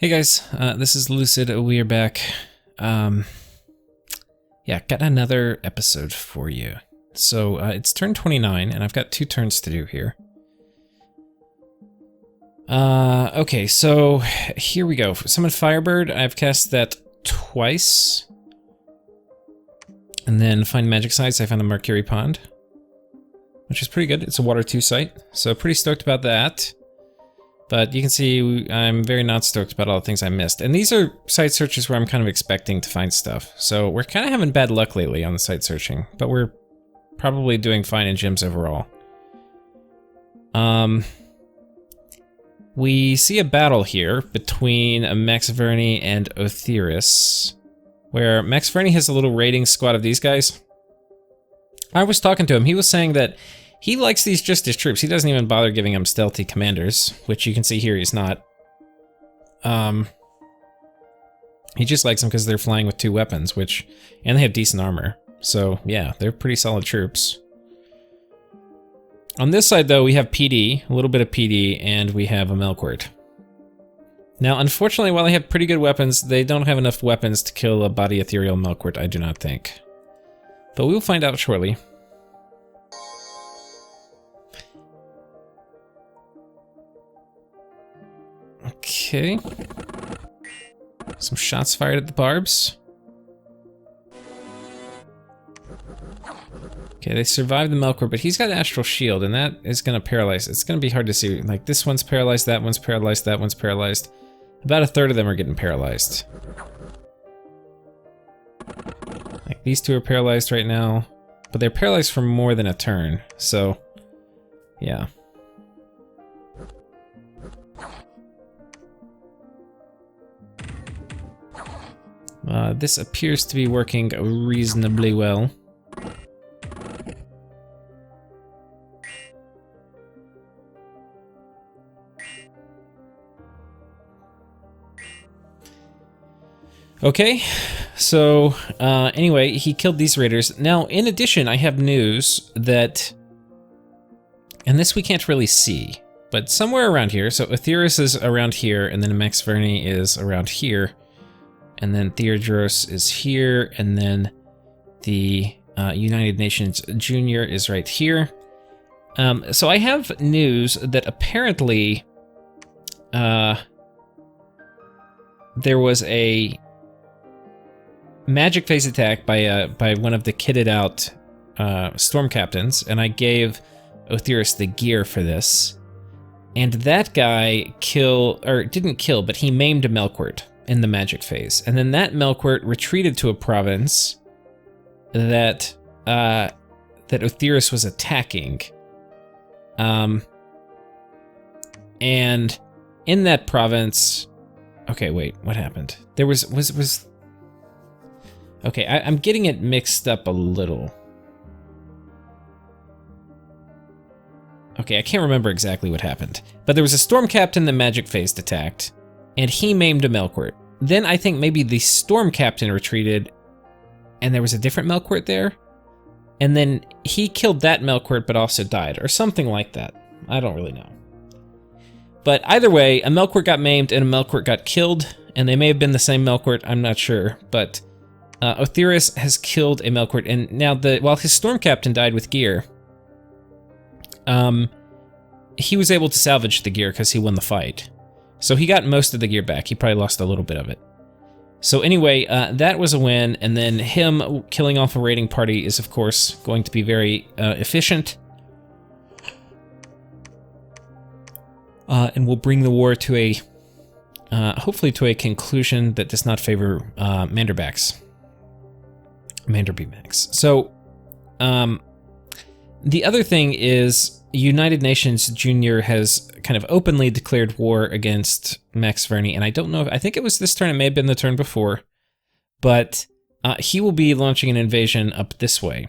Hey guys, this is Lucid. We are back. Yeah, got another episode for you. So it's turn 29, and I've got 2 turns to do here. Okay, so here we go. Summon Firebird. I've cast that twice. And then find magic sites. I found a Mercury Pond, which is pretty good. It's a water 2 site, so pretty stoked about that. But you can see I'm very not stoked about all the things I missed. And these are site searches where I'm kind of expecting to find stuff. So we're kind of having bad luck lately on the site searching, but we're probably doing fine in gyms overall. We see a battle here between Max Verney and Otheris, where Max Verney has a little raiding squad of these guys. I was talking to him. He was saying that he likes these just as troops. He doesn't even bother giving them stealthy commanders, which you can see here he's not. He just likes them because they're flying with 2 weapons, and they have decent armor. So yeah, they're pretty solid troops. On this side though, we have PD, a little bit of PD, and we have a Melkort. Now, unfortunately, while they have pretty good weapons, they don't have enough weapons to kill a body ethereal Melkort, I do not think. But we will find out shortly. Okay. Some shots fired at the barbs. Okay, they survived the Melkor, but he's got Astral Shield, and that is going to paralyze. It's going to be hard to see. Like, this one's paralyzed, that one's paralyzed, that one's paralyzed. About a third of them are getting paralyzed. Like, these 2 are paralyzed right now, but they're paralyzed for more than a turn, so, yeah. This appears to be working reasonably well. Okay, so anyway, he killed these raiders. Now, in addition, I have news that, and this we can't really see, but somewhere around here, so Otheris is around here, and then Max Verney is around here. And then Theodros is here, and then the United Nations Junior is right here. So I have news that apparently there was a magic phase attack by one of the kitted out storm captains, and I gave Otheris the gear for this. And that guy didn't kill, but he maimed a Melkort in the magic phase, and then that Melkort retreated to a province that Otheris was attacking, and in that province, okay, wait, what happened? There was okay, I'm getting it mixed up a little. Okay, I can't remember exactly what happened, but there was a storm captain the magic phase attacked, and he maimed a Melkort. Then I think maybe the storm captain retreated, and there was a different Melkort there, and then he killed that Melkort but also died, or something like that. I don't really know. But either way, a Melkort got maimed and a Melkort got killed, and they may have been the same Melkort, I'm not sure, but Otheris has killed a Melkort, and now while his storm captain died with gear, he was able to salvage the gear because he won the fight. So he got most of the gear back. He probably lost a little bit of it. So anyway, that was a win, and then him killing off a raiding party is, of course, going to be very efficient. And will bring the war to a, hopefully to a conclusion that does not favor Manderbacks. Manderbacks. So, the other thing is, United Nations Junior has kind of openly declared war against Max Verney, and I don't know if, I think it was this turn, it may have been the turn before, but he will be launching an invasion up this way.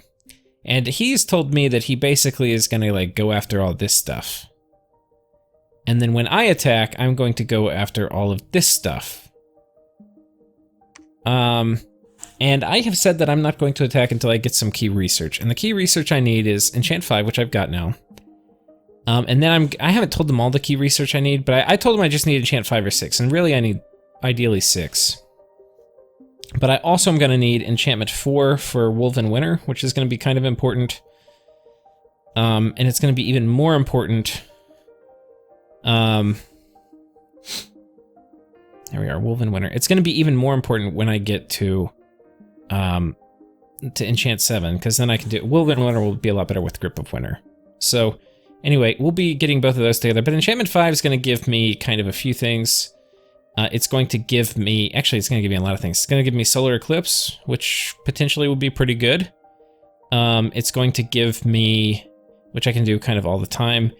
And he's told me that he basically is going to like go after all this stuff. And then when I attack, I'm going to go after all of this stuff. And I have said that I'm not going to attack until I get some key research. And the key research I need is Enchant 5, which I've got now. And then I haven't told them all the key research I need, but I told them I just need enchant 5 or 6, and really I need ideally 6. But I also am going to need enchantment 4 for Woven Winter, which is going to be kind of important. And it's going to be even more important. There we are, Woven Winter. It's going to be even more important when I get to enchant 7, because then I can do Woven Winter will be a lot better with Grip of Winter. So anyway, we'll be getting both of those together. But enchantment 5 is going to give me kind of a few things. It's going to give me, actually it's going to give me a lot of things. It's going to give me Solar Eclipse, which potentially would be pretty good. It's going to give me, which I can do kind of all the time.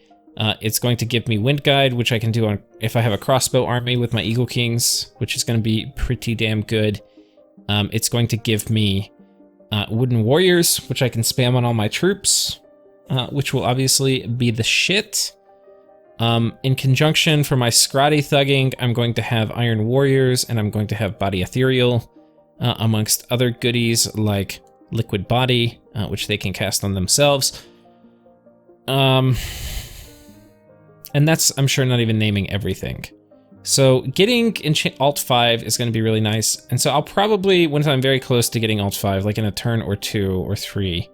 It's going to give me Wind Guide, which I can do on if I have a crossbow army with my Eagle Kings, which is going to be pretty damn good. It's going to give me Wooden Warriors, which I can spam on all my troops, which will obviously be the shit. In conjunction for my Scrotty thugging, I'm going to have Iron Warriors, and I'm going to have Body Ethereal, amongst other goodies like Liquid Body, which they can cast on themselves. And that's, I'm sure, not even naming everything. So getting Alt 5 is going to be really nice. And so I'll probably, once I'm very close to getting Alt 5, like in a turn or 2 or 3,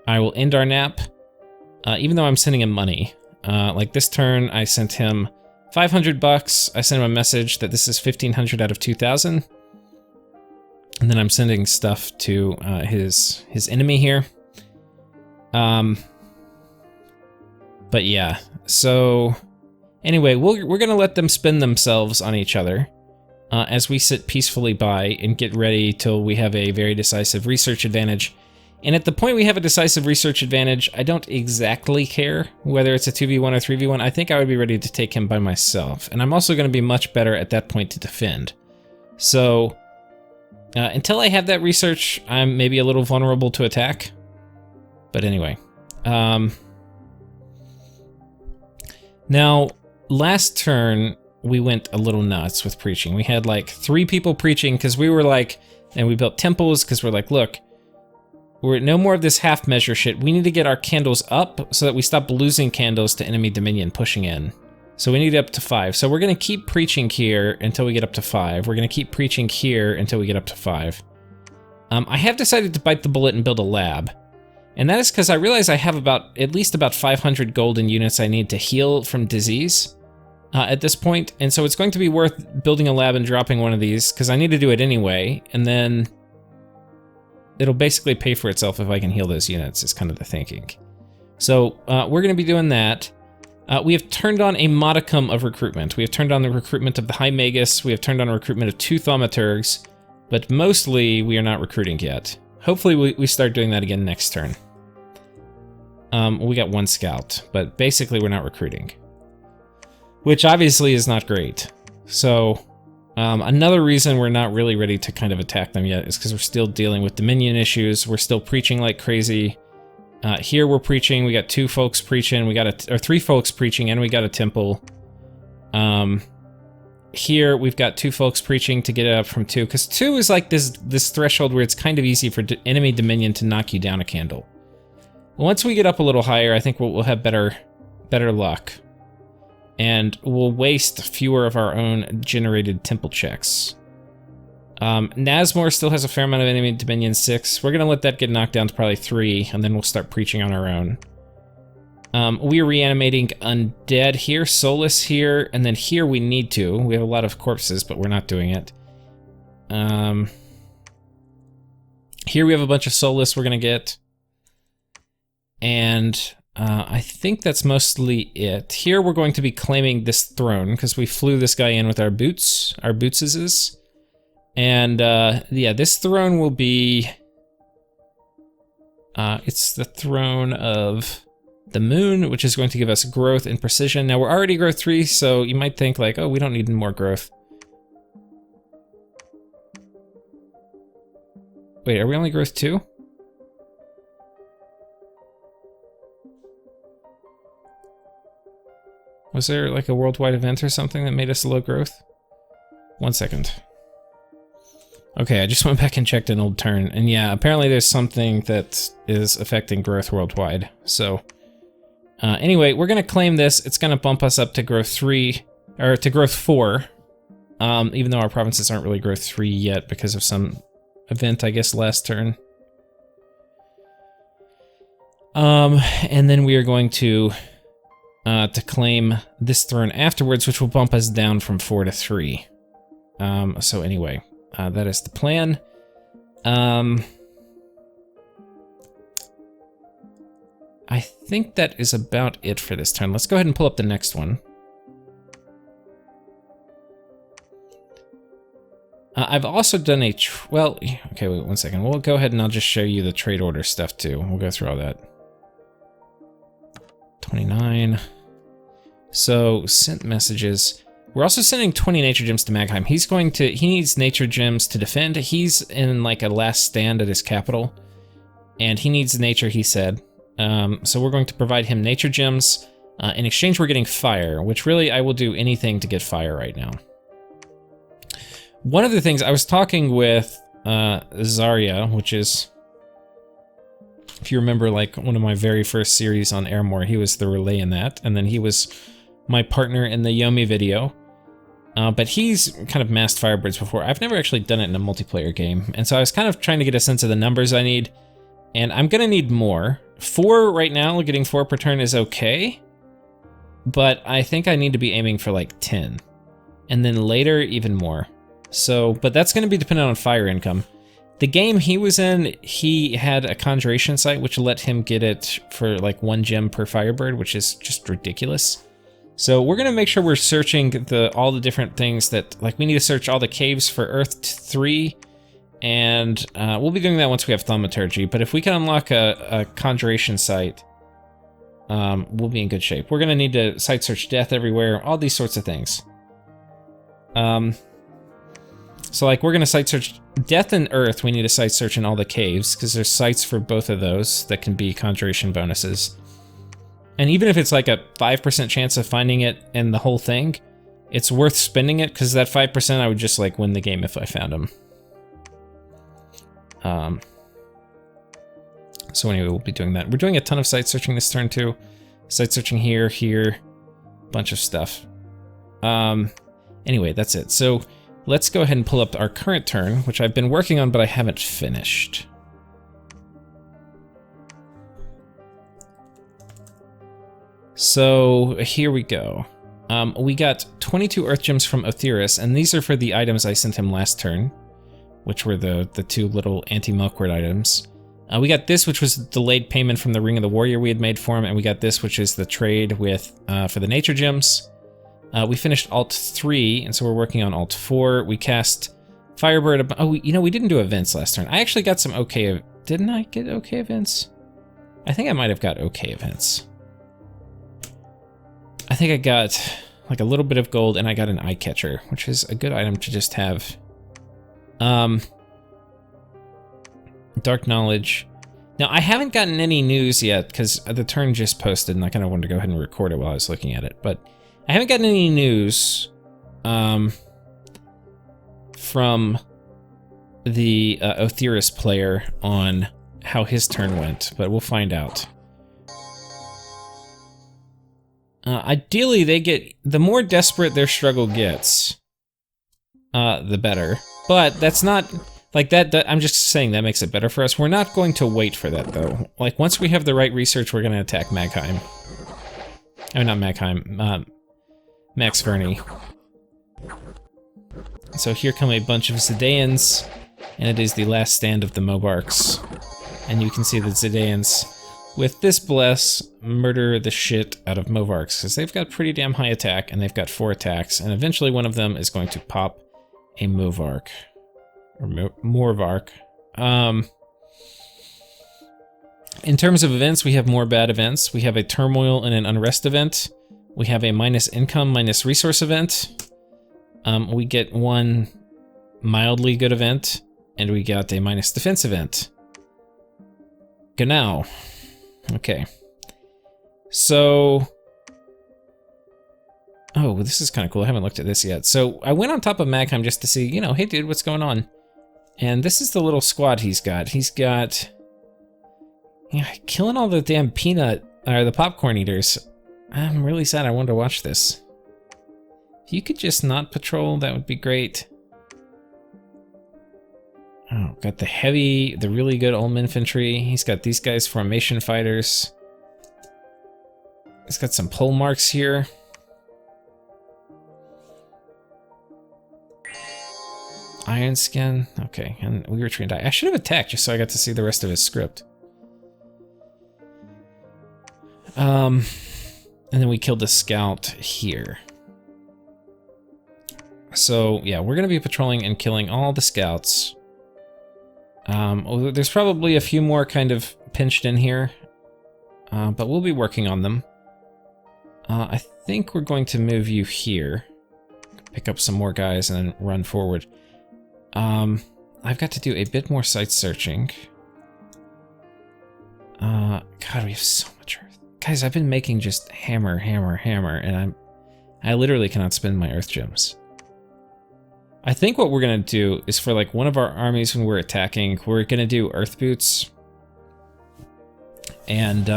I will end our nap, even though I'm sending him money. Like this turn, I sent him $500. I sent him a message that this is 1,500 out of 2,000. And then I'm sending stuff to his enemy here. But yeah, so anyway, we're gonna let them spin themselves on each other as we sit peacefully by and get ready till we have a very decisive research advantage. And at the point we have a decisive research advantage, I don't exactly care whether it's a 2v1 or 3v1. I think I would be ready to take him by myself. And I'm also going to be much better at that point to defend. So until I have that research, I'm maybe a little vulnerable to attack. But anyway. Now, last turn, we went a little nuts with preaching. We had like 3 people preaching because we were like, and we built temples because we're like, look, we're no more of this half measure shit. We need to get our candles up so that we stop losing candles to enemy dominion pushing in. So we need up to 5. So we're going to keep preaching here until we get up to 5. We're going to keep preaching here until we get up to 5. I have decided to bite the bullet and build a lab. And that is because I realize I have at least about 500 golden units I need to heal from disease at this point. And so it's going to be worth building a lab and dropping one of these because I need to do it anyway. And then it'll basically pay for itself if I can heal those units, is kind of the thinking. So we're going to be doing that. We have turned on a modicum of recruitment. We have turned on the recruitment of the High Magus. We have turned on a recruitment of 2 Thaumaturgs, but mostly we are not recruiting yet. Hopefully we start doing that again next turn. We got 1 scout, but basically we're not recruiting, which obviously is not great. So another reason we're not really ready to kind of attack them yet is because we're still dealing with Dominion issues. We're still preaching like crazy. Here we're preaching. We got 2 folks preaching. We got or 3 folks preaching, and we got a temple. Here we've got 2 folks preaching to get it up from 2, because 2 is like this threshold where it's kind of easy for enemy Dominion to knock you down a candle. Once we get up a little higher, I think we'll have better luck. And we'll waste fewer of our own generated temple checks. Nazmor still has a fair amount of enemy Dominion 6. We're going to let that get knocked down to probably 3, and then we'll start preaching on our own. We are reanimating Undead here, Soulless here, and then here we need to. We have a lot of corpses, but we're not doing it. Here we have a bunch of Soulless we're going to get. And I think that's mostly it. Here we're going to be claiming this throne because we flew this guy in with our bootses. And yeah, this throne will be, it's the throne of the moon, which is going to give us growth and precision. Now we're already growth 3, so you might think like, oh, we don't need more growth. Wait, are we only growth 2? Was there like a worldwide event or something that made us low growth? 1 second. Okay, I just went back and checked an old turn, and yeah, apparently there's something that is affecting growth worldwide. So, anyway, we're gonna claim this. It's gonna bump us up to growth 3, or to growth 4. even though our provinces aren't really growth 3 yet because of some event, I guess, last turn. And then we are going to claim this throne afterwards, which will bump us down from 4 to 3. So anyway, that is the plan. I think that is about it for this turn. Let's go ahead and pull up the next one. I've also done a, well, okay, wait 1 second. We'll go ahead and I'll just show you the trade order stuff too. We'll go through all that. 29. So, sent messages. We're also sending 20 nature gems to Nottheim. He needs nature gems to defend. He's in like a last stand at his capital. And he needs nature, he said. So we're going to provide him nature gems. In exchange, we're getting fire, which really I will do anything to get fire right now. One of the things, I was talking with Zarya, which is, if you remember, like one of my very first series on Airmore, he was the relay in that, and then he was my partner in the Yomi video. But he's kind of massed Firebirds before. I've never actually done it in a multiplayer game, and so I was kind of trying to get a sense of the numbers I need, and I'm gonna need more. 4 right now, getting 4 per turn is okay, but I think I need to be aiming for like 10, and then later even more. So, but that's gonna be dependent on fire income. The game he was in, he had a conjuration site which let him get it for like 1 gem per Firebird, which is just ridiculous. So we're gonna make sure we're searching all the different things that, like we need to search all the caves for Earth 3, and we'll be doing that once we have Thaumaturgy, but if we can unlock a conjuration site, we'll be in good shape. We're gonna need to site search death everywhere, all these sorts of things. So like we're gonna site search death and Earth, we need to site search in all the caves, because there's sites for both of those that can be conjuration bonuses. And even if it's like a 5% chance of finding it in the whole thing, it's worth spending it, because that 5% I would just like win the game if I found them. So anyway, we'll be doing that. We're doing a ton of site searching this turn too. Site searching here, bunch of stuff. Anyway, that's it. So let's go ahead and pull up our current turn, which I've been working on, but I haven't finished. So here we go. We got 22 Earth Gems from Otheris, and these are for the items I sent him last turn, which were the 2 little anti-milkward items. We got this, which was delayed payment from the Ring of the Warrior we had made for him, and we got this, which is the trade with for the nature gems. We finished Alt 3, and so we're working on Alt 4. We cast Firebird. Oh, you know, we didn't do events last turn. I actually got some okay. Didn't I get okay events? I think I might have got okay events. I think I got like a little bit of gold, and I got an eye catcher, which is a good item to just have. Dark Knowledge. Now, I haven't gotten any news yet, because the turn just posted, and I kind of wanted to go ahead and record it while I was looking at it, but I haven't gotten any news from the Otheris player on how his turn went, but we'll find out. Ideally, the more desperate their struggle gets, the better. But that's not, like that, I'm just saying that makes it better for us. We're not going to wait for that, though. Like, once we have the right research, we're going to attack Nottheim. Oh, not Nottheim, Max Verney. So here come a bunch of Zedaeans, and it is the last stand of the Mobarks. And you can see the Zedaeans, with this bless, murder the shit out of Movarks, because they've got pretty damn high attack, and they've got 4 attacks, and eventually one of them is going to pop a Movark. Or Morvark. In terms of events, we have more bad events. We have a Turmoil and an Unrest event. We have a minus income, minus resource event. We get 1 mildly good event, and we got a minus defense event. Genau. Okay. So... Oh, this is kind of cool. I haven't looked at this yet. So I went on top of Nottheim just to see, you know, hey dude, what's going on? And this is the little squad he's got. He's got... Yeah, killing all the damn peanut, or the popcorn eaters. I'm really sad I wanted to watch this. If you could just not patrol, that would be great. Oh, got the really good Ulm infantry. He's got these guys, formation fighters. He's got some pole marks here. Iron Skin. Okay, and we were trained. I should have attacked just so I got to see the rest of his script. And then we killed a scout here. So yeah, we're gonna be patrolling and killing all the scouts. There's probably a few more kind of pinched in here, but we'll be working on them. I think we're going to move you here, pick up some more guys, and then run forward. I've got to do a bit more site searching. God, we have so much earth. Guys, I've been making just hammer, and I literally cannot spend my earth gems. I think what we're gonna do is for like one of our armies when we're attacking, we're gonna do earth boots. And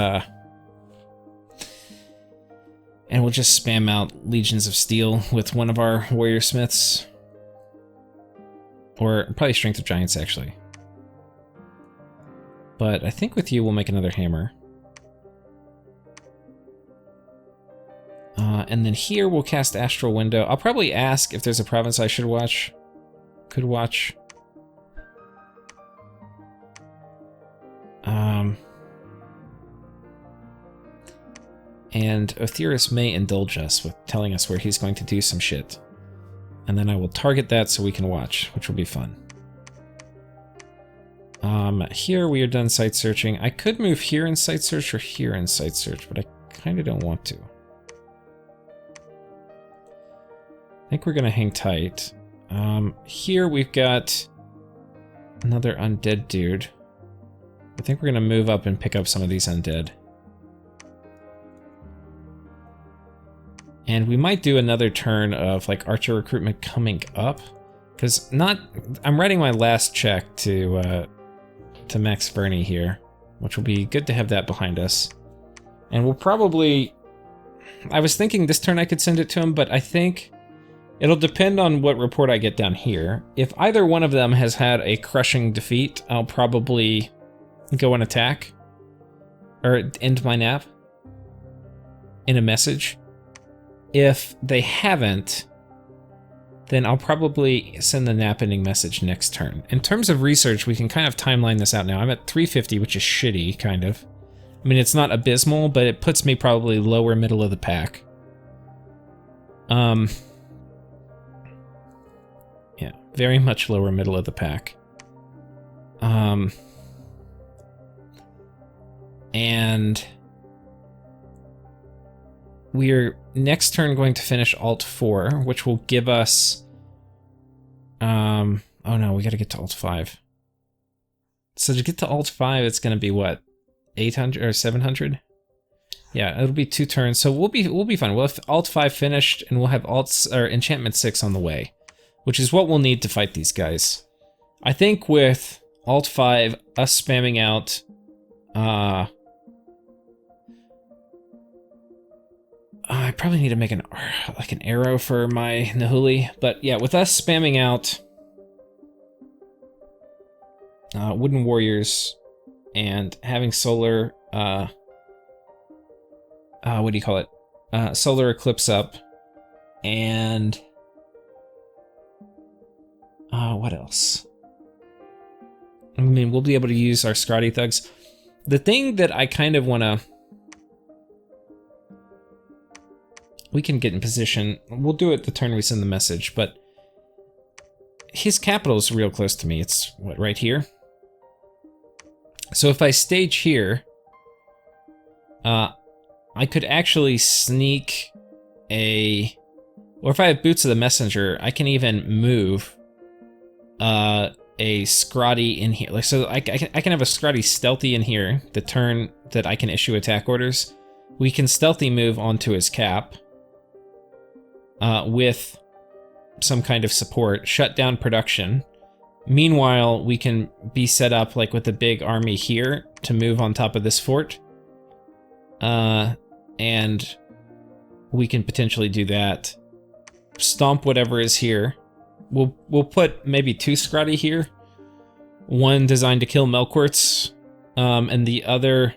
we'll just spam out Legions of Steel with one of our warrior smiths. Or probably Strength of Giants, actually. But I think with you, we'll make another hammer. And then here, we'll cast Astral Window. I'll probably ask if there's a province I should watch. Could watch. And Othyrus may indulge us with telling us where he's going to do some shit. And then I will target that so we can watch, which will be fun. Here we are done site searching. I could move here in site search or here in site search, but I kind of don't want to. I think we're gonna hang tight. Here we've got another undead dude. I think we're gonna move up and pick up some of these undead. And we might do another turn of like archer recruitment coming up, because I'm writing my last check to Max Verney here, which will be good to have that behind us. And we'll probably, I was thinking this turn I could send it to him, but I think it'll depend on what report I get down here. If either one of them has had a crushing defeat, I'll probably go and attack, or end my nap in a message. If they haven't, then I'll probably send the nap ending message next turn. In terms of research, we can kind of timeline this out now. I'm at 350, which is shitty, kind of. I mean, it's not abysmal, but it puts me probably lower middle of the pack. Yeah, very much lower middle of the pack. And we're next turn going to finish Alt 4, which will give us... oh no, we gotta get to Alt 5. So to get to Alt 5, it's gonna be what? 800 or 700? Yeah, it'll be 2 turns, so we'll be fine. We'll have Alt 5 finished, and we'll have Enchantment 6 on the way, which is what we'll need to fight these guys. I think with Alt 5, us spamming out... I probably need to make an arrow for my Nahuli, but yeah, with us spamming out Wooden Warriors and having solar, what do you call it? Solar Eclipse up, and what else? I mean, we'll be able to use our Scrotty Thugs. The thing that I kind of want to... We can get in position. We'll do it the turn we send the message, but his capital is real close to me. It's, what, right here? So if I stage here, I could actually sneak a... Or if I have Boots of the Messenger, I can even move a Scrotty in here. Like, so I can have a Scrotty stealthy in here the turn that I can issue attack orders. We can stealthy move onto his cap. With some kind of support, shut down production. Meanwhile, we can be set up like with a big army here to move on top of this fort. And we can potentially do that. stomp whatever is here. We'll put maybe 2 Scrotty here. One designed to kill Melquarts, and the other...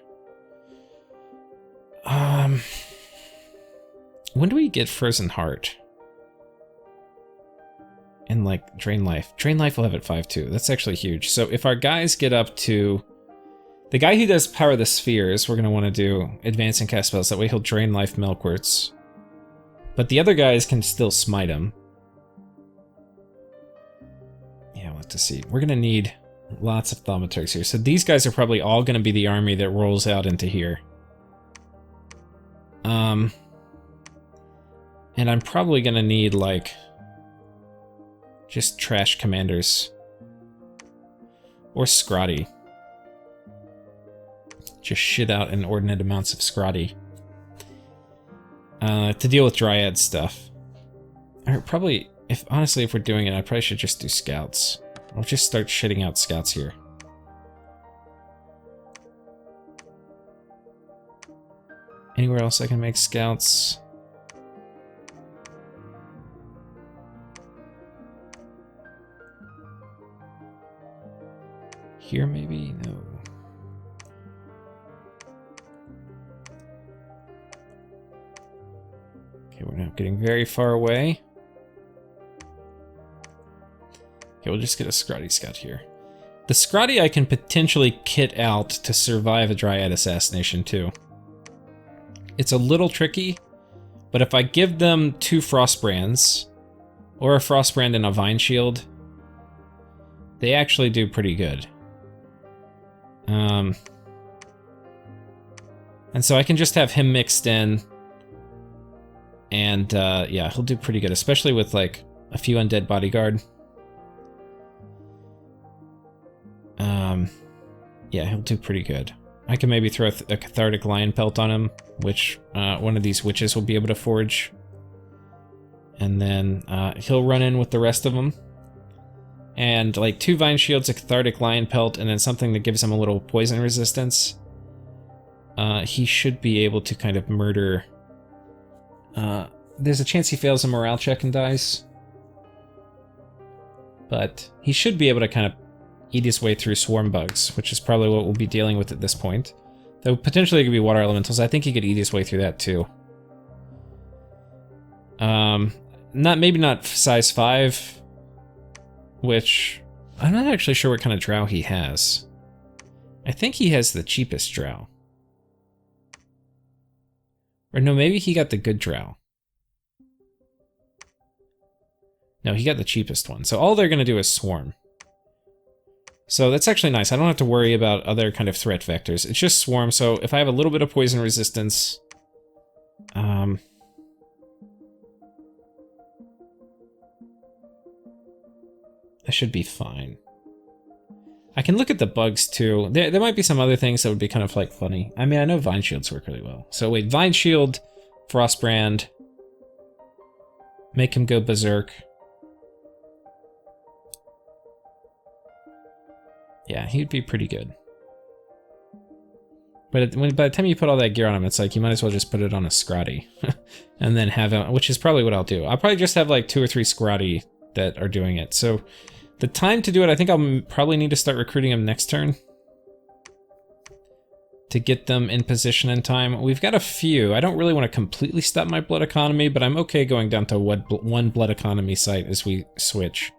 when do we get Frozen Heart? And like Drain Life. Drain Life will have it 5-2. That's actually huge. So if our guys get up to... The guy who does Power the Spheres, we're going to want to do Advance and Cast Spells. That way he'll Drain Life Melquarts. But the other guys can still smite him. Yeah, we'll have to see. We're going to need lots of Thaumaturgs here. So these guys are probably all going to be the army that rolls out into here. And I'm probably going to need, like... just trash commanders. Or Scrotty. Just shit out inordinate amounts of Scrotty. To deal with Dryad stuff. Or probably, honestly, if we're doing it, I probably should just do scouts. I'll just start shitting out scouts here. Anywhere else I can make scouts? Here, maybe? No. Okay, we're not getting very far away. Okay, we'll just get a Scrotty Scout here. The Scrotty I can potentially kit out to survive a Dryad assassination, too. It's a little tricky, but if I give them 2 Frostbrands, or a Frostbrand and a Vine Shield, they actually do pretty good. And so I can just have him mixed in, and yeah, he'll do pretty good, especially with like a few Undead Bodyguard. Yeah, he'll do pretty good. I can maybe throw a Cathartic Lion Pelt on him, which one of these witches will be able to forge. And then he'll run in with the rest of them. And like 2 Vine Shields, a Cathartic Lion Pelt, and then something that gives him a little poison resistance. He should be able to kind of murder... there's a chance he fails a morale check and dies. But he should be able to kind of eat his way through Swarm Bugs, which is probably what we'll be dealing with at this point. Though potentially it could be Water Elementals. I think he could eat his way through that too. Maybe not size 5, which I'm not actually sure what kind of drow he has. I think he has the cheapest drow. Or no, maybe he got the good drow. No, he got the cheapest one. So all they're going to do is swarm. So that's actually nice. I don't have to worry about other kind of threat vectors. It's just swarm, so if I have a little bit of poison resistance... I should be fine. I can look at the bugs too. There might be some other things that would be kind of like funny. I mean, I know Vine Shields work really well. So wait, Vine Shield, Frostbrand. Make him go berserk. Yeah, he'd be pretty good. But by the time you put all that gear on him, it's like you might as well just put it on a Scrotty. And then have him, which is probably what I'll do. I'll probably just have like 2 or 3 Scrotty that are doing it. So the time to do it, I think I'll probably need to start recruiting them next turn. To get them in position in time. We've got a few. I don't really want to completely stop my blood economy, but I'm okay going down to 1 blood economy site as we switch.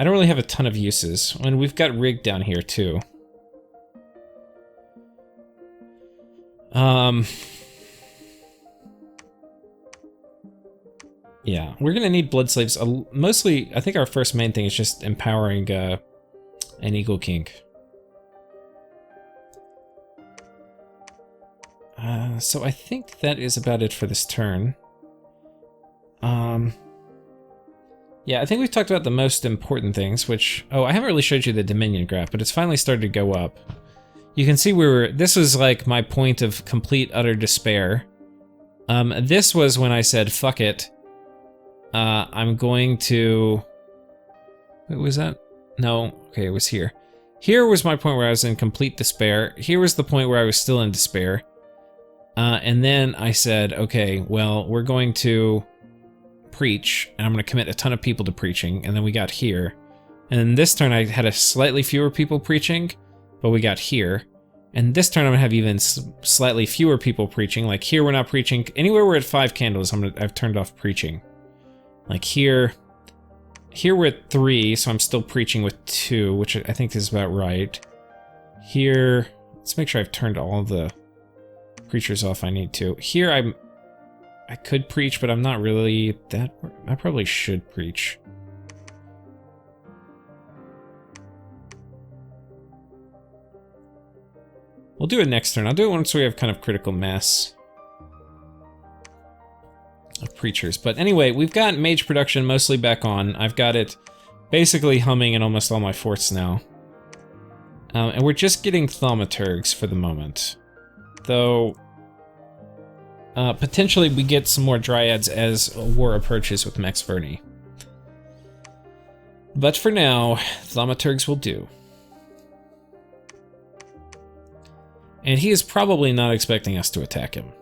I don't really have a ton of uses. And we've got Rig down here too. Yeah, we're gonna need blood slaves. Mostly, I think our first main thing is just empowering an Eagle Kink. So I think that is about it for this turn. Yeah, I think we've talked about the most important things, which... Oh, I haven't really showed you the Dominion graph, but it's finally started to go up. You can see this was like my point of complete, utter despair. This was when I said, fuck it. I'm going to... What was that? No, okay, it was here. Here was my point where I was in complete despair. Here was the point where I was still in despair. And then I said, okay, well, we're going to preach, and I'm going to commit a ton of people to preaching, and then we got here. And then this turn I had a slightly fewer people preaching, but we got here. And this turn I'm going to have even slightly fewer people preaching. Like here we're not preaching. Anywhere we're at 5 candles, I've turned off preaching. Like here we're at 3, so I'm still preaching with 2, which I think is about right. Here, let's make sure I've turned all the preachers off I need to. Here I could preach, but I'm not really that... I probably should preach. We'll do it next turn. I'll do it once we have kind of critical mass of preachers. But anyway, we've got mage production mostly back on. I've got it basically humming in almost all my forts now. And we're just getting thaumaturgs for the moment. Though, potentially we get some more dryads as war approaches with Max Verney. But for now, thaumaturgs will do. And he is probably not expecting us to attack him.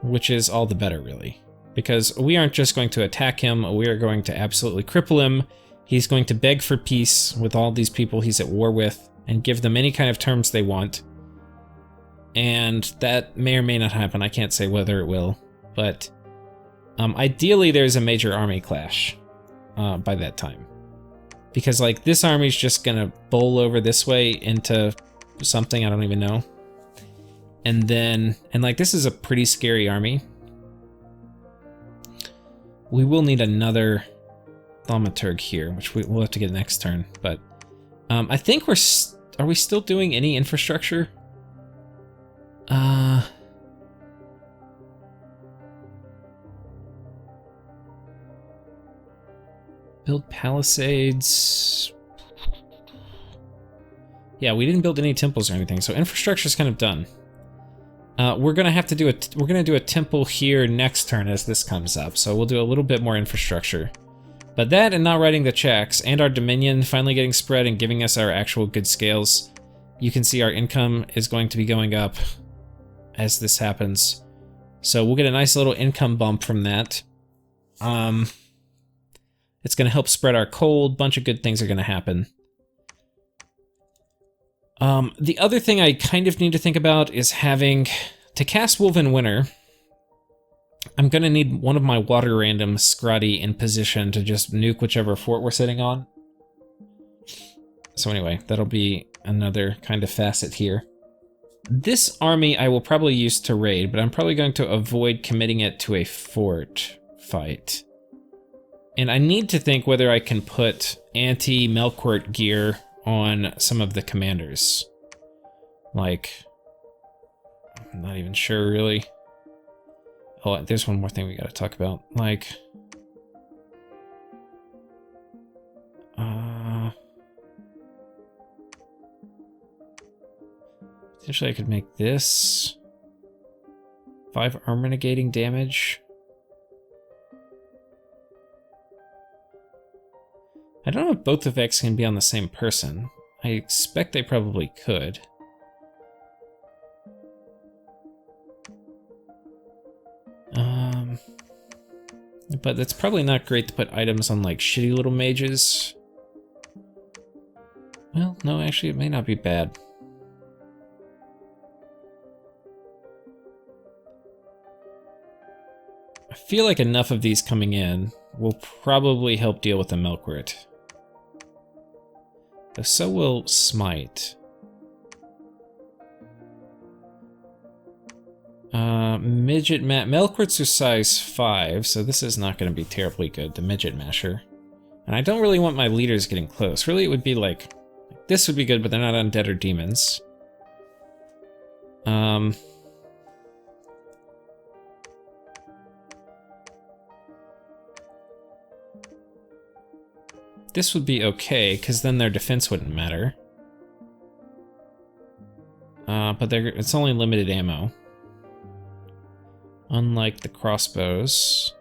Which is all the better, really. Because we aren't just going to attack him, we are going to absolutely cripple him. He's going to beg for peace with all these people he's at war with, and give them any kind of terms they want. And that may or may not happen, I can't say whether it will. But ideally there's a major army clash by that time. Because like this army's just gonna bowl over this way into something I don't even know. And then, and like this is a pretty scary army. We will need another thaumaturg here, which we'll have to get next turn. But I think are we still doing any infrastructure? Build palisades. Yeah, we didn't build any temples or anything, so infrastructure's kind of done. We're gonna have to do we're gonna do a temple here next turn as this comes up, so we'll do a little bit more infrastructure. But that and not writing the checks, and our dominion finally getting spread and giving us our actual good scales, you can see our income is going to be going up as this happens. So we'll get a nice little income bump from that. It's gonna help spread our cold, bunch of good things are gonna happen. The other thing I kind of need to think about is having to cast Woven Winter. I'm gonna need one of my water random Scrotty in position to just nuke whichever fort we're sitting on. So anyway, that'll be another kind of facet here. This army I will probably use to raid, but I'm probably going to avoid committing it to a fort fight. And I need to think whether I can put anti-Melkort gear on some of the commanders. Like, I'm not even sure really. Oh, there's one more thing we gotta talk about. Like, potentially I could make this 5 armor negating damage. I don't know if both effects can be on the same person. I expect they probably could. But it's probably not great to put items on like shitty little mages. Well, no, actually it may not be bad. I feel like enough of these coming in will probably help deal with the Melkort. So will Smite. Midget Melkorts are size 5, so this is not going to be terribly good, the Midget Masher. And I don't really want my leaders getting close. Really, it would be like this would be good, but they're not undead or demons. This would be okay, because then their defense wouldn't matter. But it's only limited ammo. Unlike the crossbows.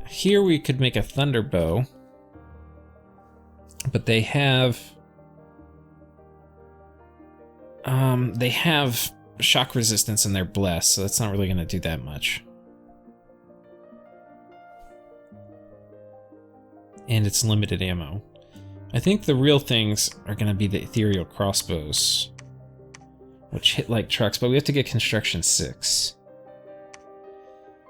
Here we could make a thunderbow. But they have shock resistance and they're blessed, so that's not really going to do that much. And it's limited ammo. I think the real things are going to be the ethereal crossbows, which hit like trucks, but we have to get construction 6.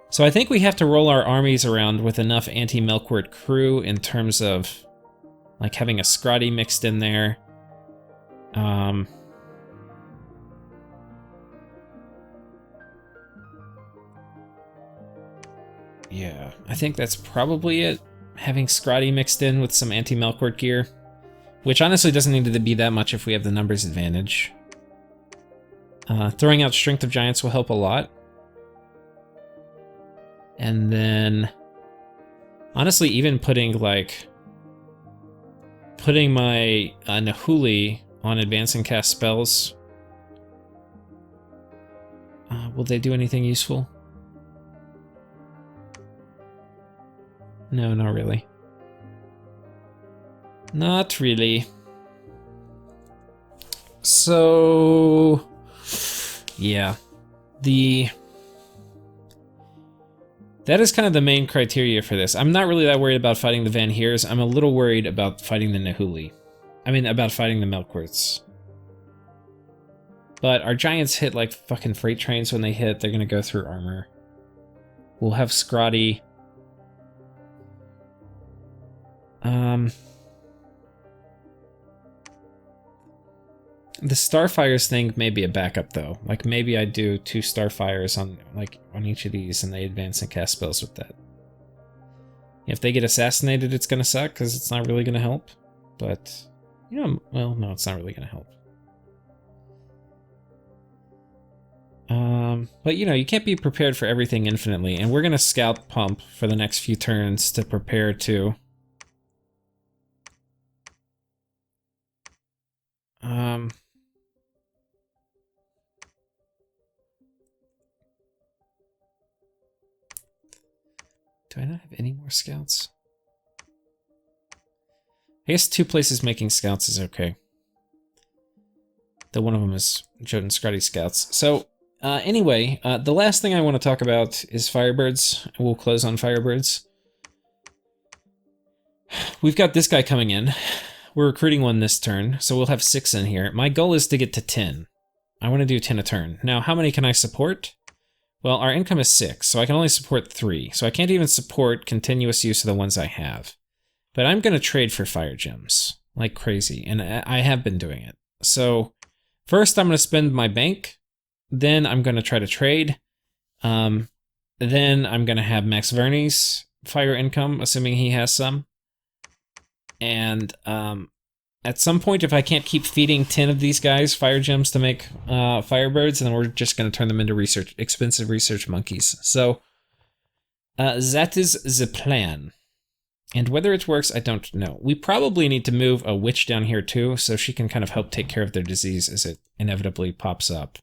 So I think we have to roll our armies around with enough anti-Milkward crew in terms of like having a Scrotty mixed in there. Yeah, I think that's probably it. Having Scrotty mixed in with some anti-Milkward gear, which honestly doesn't need to be that much if we have the numbers advantage. Throwing out Strength of Giants will help a lot. And then, honestly, even putting my Nahuli on advance and cast spells. Will they do anything useful? No, not really. Not really. So, yeah. That is kind of the main criteria for this. I'm not really that worried about fighting the Van Heers. I'm a little worried about fighting the Nahuli. I mean, about fighting the Melkwarts. But our giants hit like fucking freight trains when they hit. They're gonna go through armor. We'll have Scrotty. The Starfires thing may be a backup though. Like maybe I do 2 Starfires on each of these and they advance and cast spells with that. If they get assassinated, it's gonna suck because it's not really gonna help. But you know, well, no, it's not really gonna help. But you know, you can't be prepared for everything infinitely, and we're gonna scout pump for the next few turns to prepare to. Do I not have any more scouts? I guess 2 places making scouts is okay. Though one of them is Jotun Scrotty scouts. So, anyway, the last thing I want to talk about is Firebirds. We'll close on Firebirds. We've got this guy coming in. We're recruiting one this turn, so we'll have 6 in here. My goal is to get to 10. I want to do 10 a turn. Now, how many can I support? Well, our income is 6, so I can only support 3. So I can't even support continuous use of the ones I have. But I'm going to trade for fire gems like crazy, and I have been doing it. So first I'm going to spend my bank, then I'm going to try to trade, then I'm going to have Max Verney's fire income, assuming he has some. And at some point, if I can't keep feeding 10 of these guys fire gems to make Firebirds, then we're just going to turn them into expensive research monkeys. So that is the plan. And whether it works, I don't know. We probably need to move a witch down here too, so she can kind of help take care of their disease as it inevitably pops up.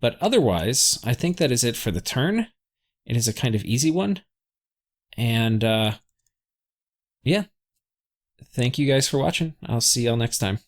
But otherwise, I think that is it for the turn. It is a kind of easy one. And, yeah. Thank you guys for watching. I'll see y'all next time.